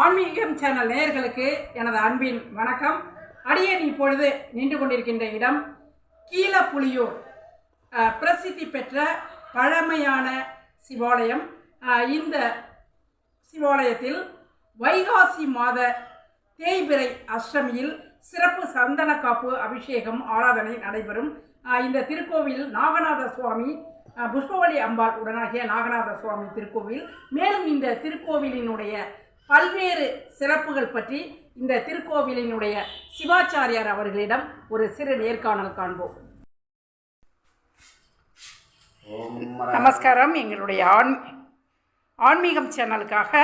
ஆன்மீகம் சேனல் நேயர்களுக்கு எனது அன்பின் வணக்கம். அடியேன் இப்பொழுது நின்று கொண்டிருக்கின்ற இடம் கீழப்புலியூர், பிரசித்தி பெற்ற பழமையான சிவாலயம். இந்த சிவாலயத்தில் வைகாசி மாத தேய்பிறை அஷ்டமியில் சிறப்பு சந்தன காப்பு அபிஷேகம் ஆராதனை நடைபெறும். இந்த திருக்கோவில் நாகநாத சுவாமி, புஷ்பவலி அம்பாள் உடனாகிய நாகநாத சுவாமி திருக்கோவில். மேலும் இந்த திருக்கோவிலினுடைய பல்வேறு சிறப்புகள் பற்றி இந்த திருக்கோவிலினுடைய சிவாச்சாரியார் அவர்களிடம் ஒரு சிறு நேர்காணல் காண்போம். நமஸ்காரம். எங்களுடைய ஆன்மீகம் சேனலுக்காக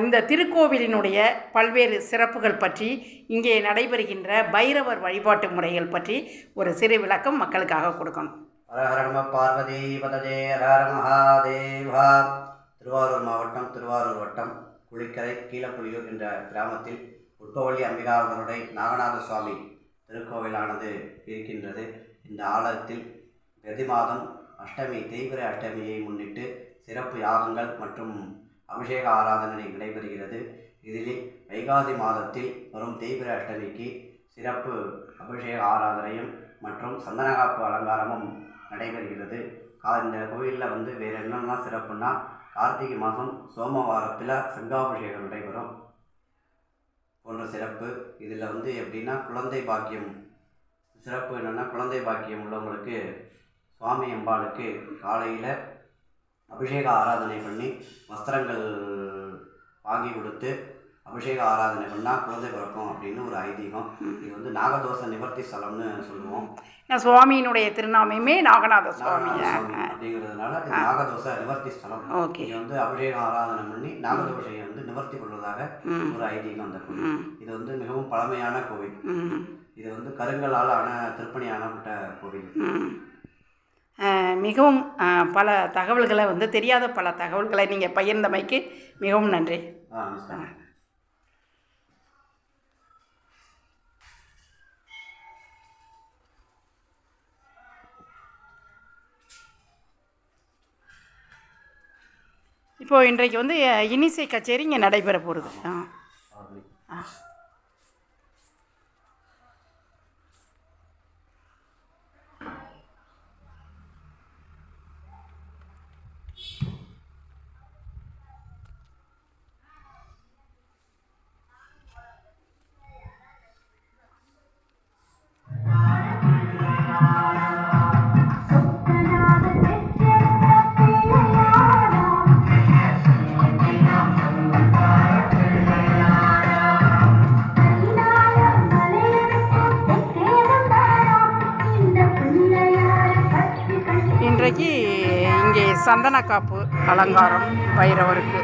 இந்த திருக்கோவிலினுடைய பல்வேறு சிறப்புகள் பற்றி, இங்கே நடைபெறுகின்ற பைரவர் வழிபாட்டு முறைகள் பற்றி ஒரு சிறு விளக்கம் மக்களுக்காக கொடுக்கணும். ஹர நம பார்வதி பததே ஹர மகாதேவா. திருவாரூர் மாவட்டம், திருவாரூர் வட்டம், குளிக்கரை கீழப்புலியூர் என்ற கிராமத்தில் புஷ்பவல்லி அம்பிகாவுடைய நாகநாத சுவாமி திருக்கோவிலானது இருக்கின்றது. இந்த ஆலயத்தில் பிரதி மாதம் அஷ்டமி, தேய்பிறை அஷ்டமியை முன்னிட்டு சிறப்பு யாகங்கள் மற்றும் அபிஷேக ஆராதனை நடைபெறுகிறது. இதில் வைகாசி மாதத்தில் வரும் தேய்பிறை அஷ்டமிக்கு சிறப்பு அபிஷேக ஆராதனையும் மற்றும் சந்தனகாப்பு அலங்காரமும் நடைபெறுகிறது. இந்த கோயிலில் வேறு என்னென்னா சிறப்புன்னா, கார்த்திகை மாதம் சோமவாரத்தில் சங்காபிஷேகம் நடைபெறும் போன்ற சிறப்பு. இதில் எப்படின்னா, குழந்தை பாக்கியம் சிறப்பு என்னென்னா, குழந்தை பாக்கியம் உள்ளவங்களுக்கு சுவாமி அம்பாளுக்கு காலையில் அபிஷேக ஆராதனை பண்ணி வஸ்திரங்கள் வாங்கி கொடுத்து அபிஷேக ஆராதனை பண்ணால் குழந்தை பிறக்கும் அப்படின்னு ஒரு ஐதீகம். இது நாகதோஷ நிவர்த்தி ஸ்தலம்னு சொல்லுவோம். சுவாமியினுடைய திருநாமமே நாகநாத சுவாமி அப்படிங்கிறதுனால நாகதோஷ நிவர்த்தி ஸ்தலம். இது அபிஷேக ஆராதனை பண்ணி நாகதோஷையை நிவர்த்தி கொள்வதாக ஒரு ஐதீகம் அந்த கோவில். இது மிகவும் பழமையான கோவில். இது கருங்கலால் ஆன திருப்பணி ஆனப்பட்ட கோவில். மிகவும் பல தகவல்களை தெரியாத பல தகவல்களை நீங்கள் பகிர்ந்தமைக்கு மிகவும் நன்றி. இப்போது இன்றைக்கு இனிசை கச்சேரி இங்கே நடைபெற போகிறது. இன்றைக்கு இங்கே சந்தன காப்பு அலங்காரம் பைரவருக்கு.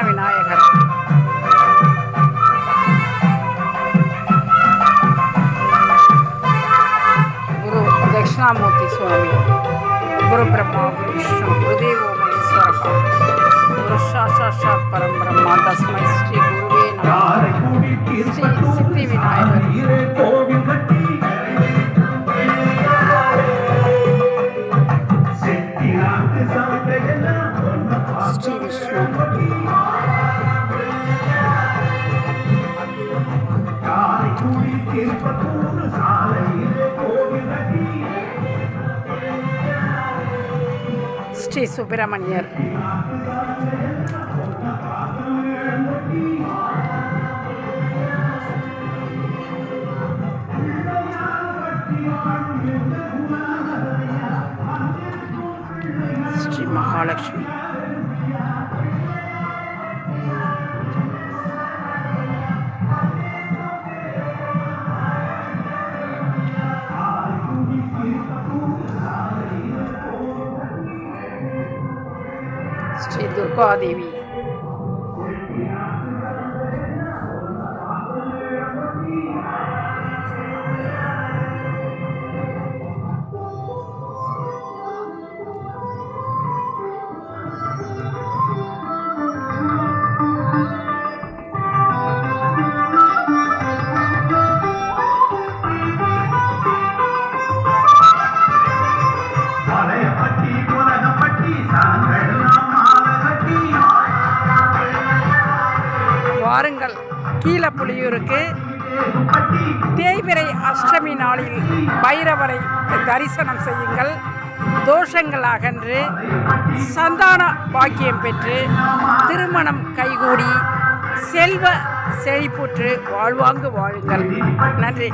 விநாயகர் குரு தட்சிணாமூர்த்தி சுவாமி, குரு பிரம்மா, குரு விஷ்ணு, குருதேவோ மகேஸ்வர, குரு சாட்சாத் பரம்பிரம்மா, தஸ்மை ஸ்ரீ குருவே நமः. ஸ்ரீ சித்தி விநாயகர், ஸ்ரீ விஷ்ணு, ஸ்ரீ சுப்பிரமணியர், மகாலட்சுமி. ஸ்ரீ துர்காதேவி. வாருங்கள், கீழப்புலியூருக்கு தேய்பிறை அஷ்டமி நாளில் பைரவரை தரிசனம் செய்யுங்கள். தோஷங்கள் அகன்று சந்தான பாக்கியம் பெற்று திருமணம் கைகூடி செல்வ செழிப்புற்று வாழ்வாங்கு வாழுங்கள். நன்றி.